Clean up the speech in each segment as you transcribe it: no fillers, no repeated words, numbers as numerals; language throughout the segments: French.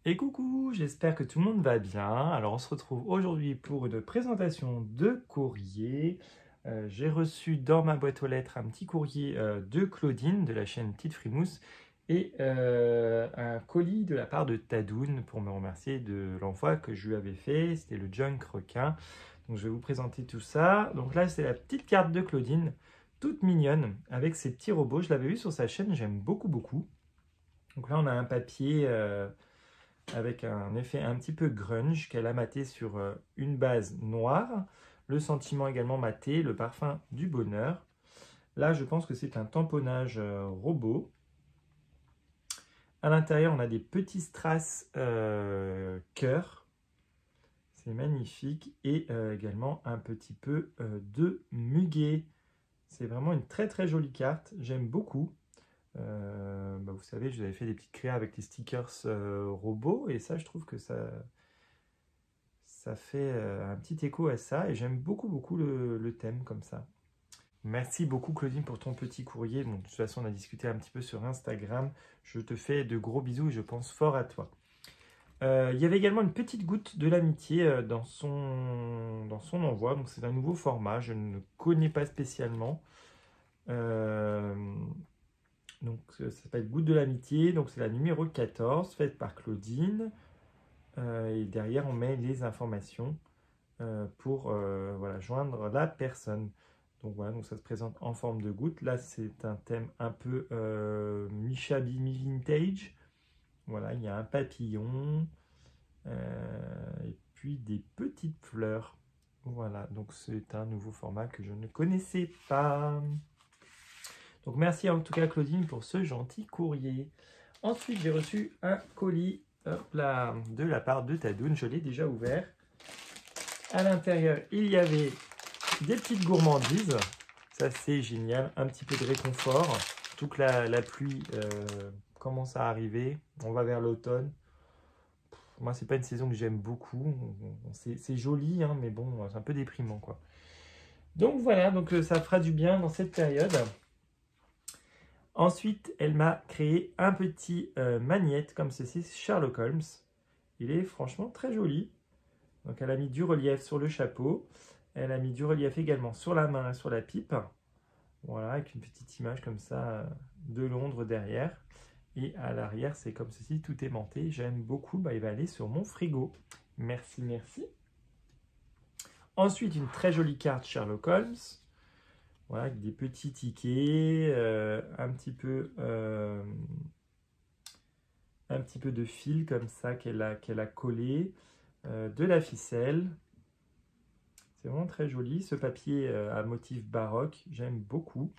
Et coucou, j'espère que tout le monde va bien. Alors on se retrouve aujourd'hui pour une présentation de courrier. J'ai reçu dans ma boîte aux lettres un petit courrier de Claudine de la chaîne Petite Frimousse et un colis de la part de Tadoun pour me remercier de l'envoi que je lui avais fait. C'était le junk requin. Donc je vais vous présenter tout ça. Donc là c'est la petite carte de Claudine, toute mignonne avec ses petits robots. Je l'avais vu sur sa chaîne, j'aime beaucoup beaucoup. Donc là on a un papier avec un effet un petit peu grunge qu'elle a maté sur une base noire. Le sentiment également maté, le parfum du bonheur. Là, je pense que c'est un tamponnage robot. À l'intérieur, on a des petits strass cœur. C'est magnifique. Et également un petit peu de muguet. C'est vraiment une très très jolie carte. J'aime beaucoup. Vous savez, je vous avais fait des petites créas avec les stickers robots. Et ça, je trouve que ça fait un petit écho à ça. Et j'aime beaucoup beaucoup le thème comme ça. Merci beaucoup Claudine pour ton petit courrier. Bon, de toute façon, on a discuté un petit peu sur Instagram. Je te fais de gros bisous et je pense fort à toi. Il y avait également une petite goutte de l'amitié dans son envoi. Donc c'est un nouveau format, je ne connais pas spécialement. Donc ça s'appelle Goutte de l'amitié. Donc c'est la numéro 14, faite par Claudine. Et derrière, on met les informations pour voilà, joindre la personne. Donc voilà, donc ça se présente en forme de goutte. Là, c'est un thème un peu mi-shabby, mi-vintage. Voilà, il y a un papillon et puis des petites fleurs. Voilà, donc c'est un nouveau format que je ne connaissais pas. Donc merci en tout cas Claudine pour ce gentil courrier. Ensuite, j'ai reçu un colis hop là, de la part de Tadoun. Je l'ai déjà ouvert. À l'intérieur, il y avait des petites gourmandises. Ça, c'est génial. Un petit peu de réconfort. Surtout que la pluie commence à arriver. On va vers l'automne. Moi, c'est pas une saison que j'aime beaucoup. C'est joli, hein, mais bon, c'est un peu déprimant, quoi. Donc voilà, donc ça fera du bien dans cette période. Ensuite, elle m'a créé un petit magnète comme ceci, Sherlock Holmes. Il est franchement très joli. Donc elle a mis du relief sur le chapeau. Elle a mis du relief également sur la main et sur la pipe. Voilà, avec une petite image comme ça de Londres derrière. Et à l'arrière, c'est comme ceci, tout aimanté. J'aime beaucoup, il va aller sur mon frigo. Merci, merci. Ensuite, une très jolie carte Sherlock Holmes. Voilà, avec des petits tickets, un petit peu de fil comme ça qu'elle a collé, de la ficelle. C'est vraiment très joli. Ce papier à motif baroque, j'aime beaucoup.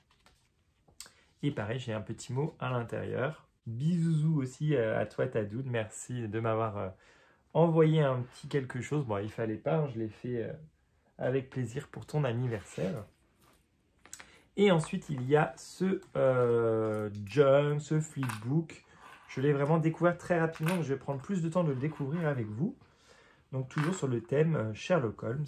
Et pareil, j'ai un petit mot à l'intérieur. Bisous aussi à toi Tadoun. Merci de m'avoir envoyé un petit quelque chose. Bon, il fallait pas, hein, je l'ai fait avec plaisir pour ton anniversaire. Et ensuite, il y a ce junk, ce flipbook. Je l'ai vraiment découvert très rapidement, donc je vais prendre plus de temps de le découvrir avec vous. Donc toujours sur le thème Sherlock Holmes.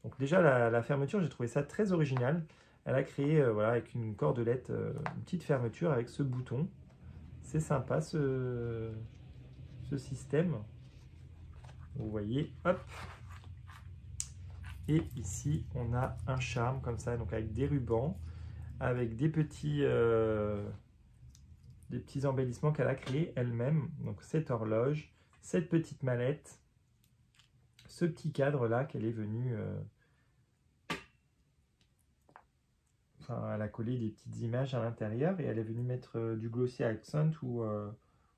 Donc déjà, la fermeture, j'ai trouvé ça très original. Elle a créé, voilà, avec une cordelette, une petite fermeture avec ce bouton. C'est sympa, ce système. Vous voyez, hop. Et ici, on a un charme comme ça, donc avec des rubans, avec des petits embellissements qu'elle a créés elle-même. Donc cette horloge, cette petite mallette, ce petit cadre-là qu'elle est venue... elle a collé des petites images à l'intérieur et elle est venue mettre du glossy accent ou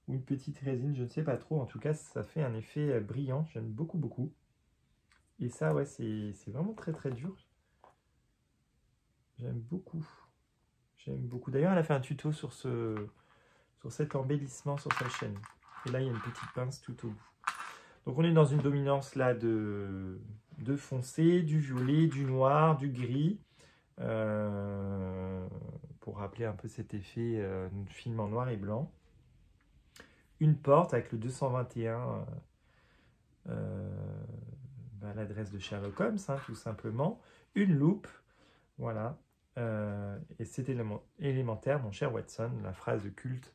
une petite résine, je ne sais pas trop. En tout cas, ça fait un effet brillant. J'aime beaucoup, beaucoup. Et ça, ouais, c'est vraiment très, très dur. J'aime beaucoup. J'aime beaucoup. D'ailleurs, elle a fait un tuto sur cet embellissement sur sa chaîne. Et là, il y a une petite pince tout au bout. Donc, on est dans une dominance là de foncé, du violet, du noir, du gris. Pour rappeler un peu cet effet de film en noir et blanc. Une porte avec le 221, l'adresse de Sherlock Holmes, hein, tout simplement. Une loupe, voilà. Et c'est élémentaire, mon cher Watson, la phrase culte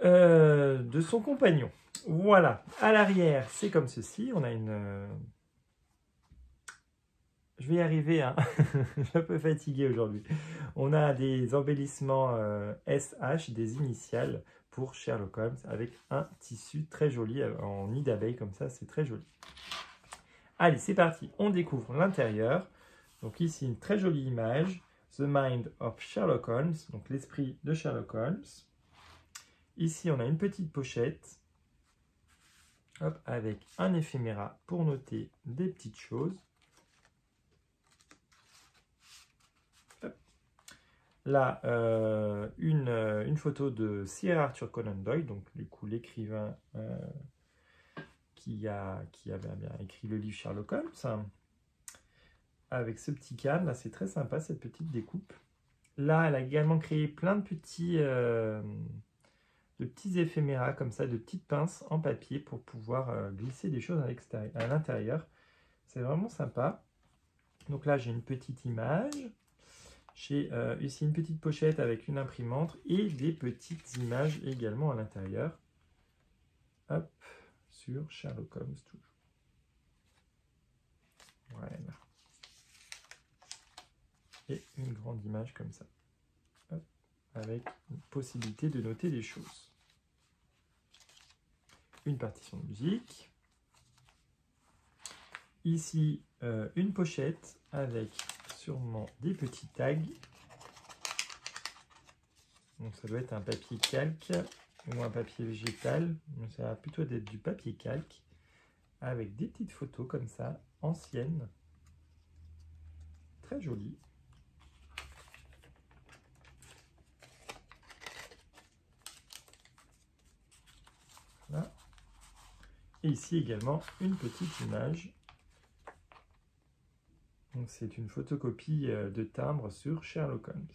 de son compagnon. Voilà, à l'arrière, c'est comme ceci. On a une... Je vais y arriver, hein. Je suis un peu fatigué aujourd'hui. On a des embellissements SH, des initiales pour Sherlock Holmes, avec un tissu très joli en nid d'abeille comme ça, c'est très joli. Allez, c'est parti, on découvre l'intérieur. Donc ici, une très jolie image. The Mind of Sherlock Holmes, donc l'esprit de Sherlock Holmes. Ici, on a une petite pochette. Hop, avec un éphéméra pour noter des petites choses. Hop. Là, une photo de Sir Arthur Conan Doyle, donc du coup l'écrivain qui avait bien écrit le livre Sherlock Holmes. Avec ce petit cadre, là c'est très sympa cette petite découpe. Là, elle a également créé plein de petits éphéméras comme ça, de petites pinces en papier pour pouvoir glisser des choses à l'intérieur. C'est vraiment sympa. Donc là, j'ai une petite image. J'ai ici une petite pochette avec une imprimante et des petites images également à l'intérieur. Hop, sur Sherlock Holmes toujours. Voilà. Et une grande image comme ça. Hop, avec une possibilité de noter des choses. Une partition de musique. Ici, une pochette avec sûrement des petits tags. Donc ça doit être un papier calque ou un papier végétal. Donc ça va plutôt être du papier calque avec des petites photos comme ça, anciennes. Très jolies. Voilà. Et ici également une petite image. Donc c'est une photocopie de timbre sur Sherlock Holmes.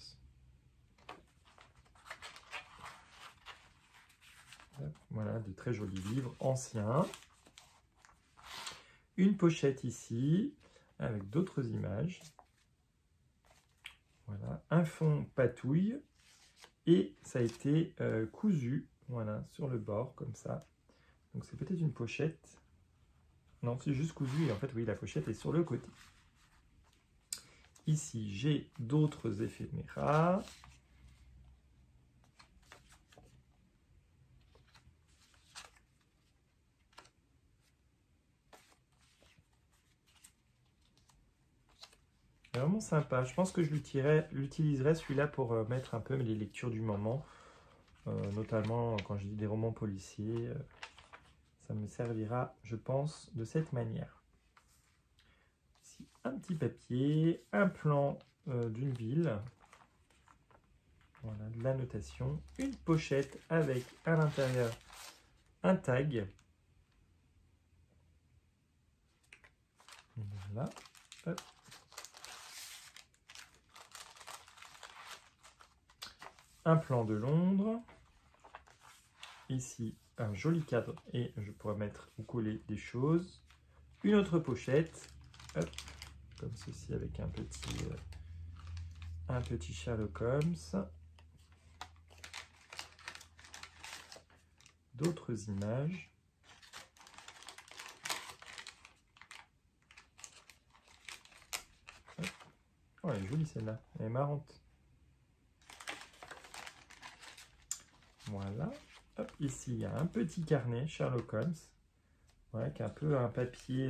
Voilà, de très jolis livres anciens. Une pochette ici, avec d'autres images. Voilà, un fond patouille. Et ça a été cousu, voilà, sur le bord, comme ça. Donc c'est peut-être une pochette. Non, c'est juste cousu, et en fait, oui, la pochette est sur le côté. Ici, j'ai d'autres éphéméras. C'est vraiment sympa. Je pense que je l'utiliserai celui-là pour mettre un peu les lectures du moment. Notamment quand je lis des romans policiers. Ça me servira, je pense, de cette manière. Ici, un petit papier, un plan d'une ville. Voilà, de la notation. Une pochette avec à l'intérieur un tag. Voilà. Hop. Un plan de Londres. Ici, un joli cadre et je pourrais mettre ou coller des choses. Une autre pochette. Hop, comme ceci avec un petit Sherlock Holmes. D'autres images. Hop. Oh, elle est jolie celle-là, elle est marrante. Voilà. Hop, ici, il y a un petit carnet Sherlock Holmes. Ouais, qui est un peu un papier...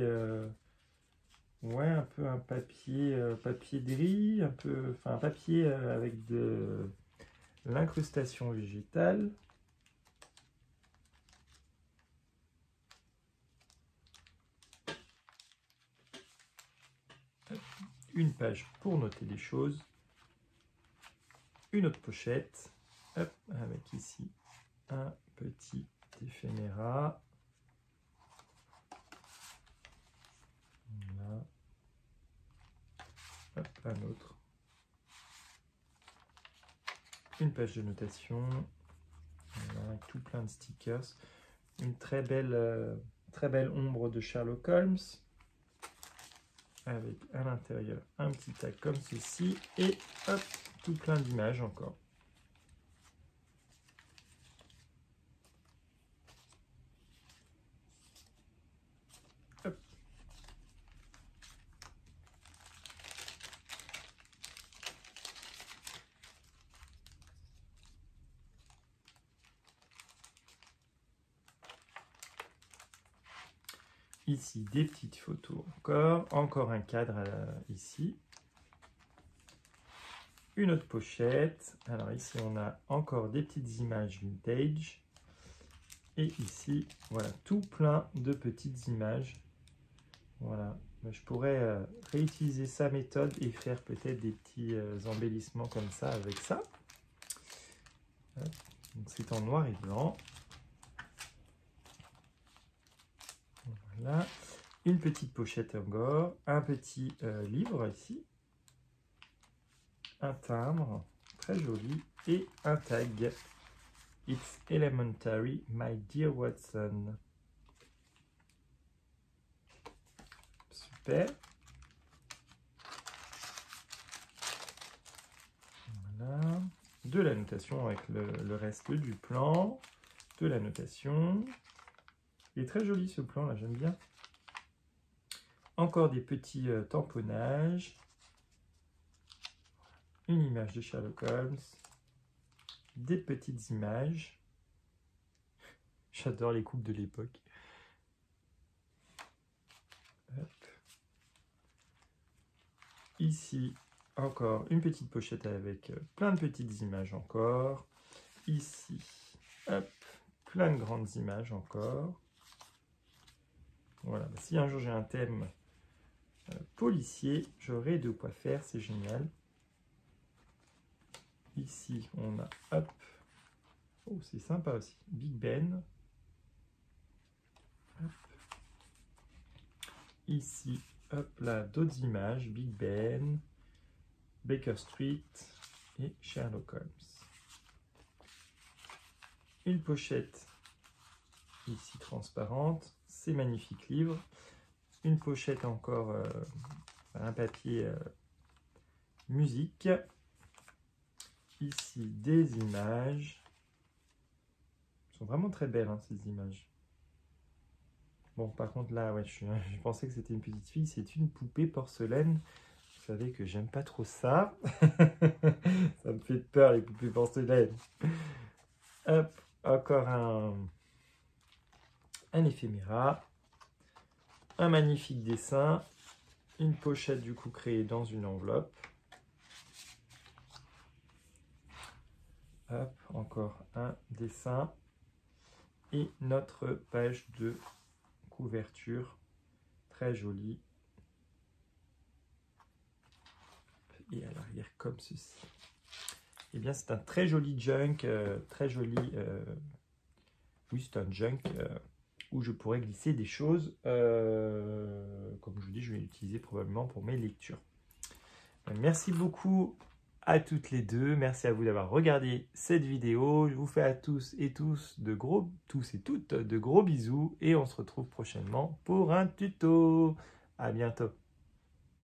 ouais, un peu un papier, papier gris, enfin un papier avec de l'incrustation végétale. Une page pour noter des choses. Une autre pochette. Hop, avec ici un petit éphéméra. Voilà. Hop, un autre. Une page de notation. Voilà, avec tout plein de stickers. Une très belle ombre de Sherlock Holmes. Avec à l'intérieur un petit tag comme ceci. Et hop, tout plein d'images encore. Ici, des petites photos encore un cadre ici. Une autre pochette. Alors ici, on a encore des petites images vintage. Et ici, voilà, tout plein de petites images. Voilà, je pourrais réutiliser sa méthode et faire peut-être des petits embellissements comme ça avec ça. Donc c'est en noir et blanc. Voilà. Une petite pochette encore, un petit livre ici, un timbre très joli et un tag. It's elementary, my dear Watson. Super. Voilà. De la notation avec le reste du plan. De la notation. Il est très joli ce plan là, j'aime bien. Encore des petits tamponnages. Une image de Sherlock Holmes. Des petites images. J'adore les coupes de l'époque. Ici, encore une petite pochette avec plein de petites images encore. Ici, hop, plein de grandes images encore. Voilà, si un jour j'ai un thème policier, j'aurai de quoi faire, c'est génial. Ici, on a, hop, oh, c'est sympa aussi, Big Ben. Hop. Ici, hop là, d'autres images, Big Ben, Baker Street et Sherlock Holmes. Une pochette ici transparente, ces magnifiques livres. Une pochette encore, un papier musique. Ici, des images. Elles sont vraiment très belles, hein, ces images. Bon, par contre, là, ouais, je pensais que c'était une petite fille. C'est une poupée porcelaine. Vous savez que j'aime pas trop ça. Ça me fait peur, les poupées porcelaines. Hop, encore un éphéméra. Un magnifique dessin. Une pochette, du coup, créée dans une enveloppe. Hop, encore un dessin. Et notre page de couverture, très jolie. Et à l'arrière, comme ceci. Eh bien, c'est un très joli junk, très joli... oui, c'est un junk où je pourrais glisser des choses. Comme je vous dis, je vais l'utiliser probablement pour mes lectures. Merci beaucoup à toutes les deux. Merci à vous d'avoir regardé cette vidéo. Je vous fais à tous et toutes de gros bisous et on se retrouve prochainement pour un tuto. À bientôt.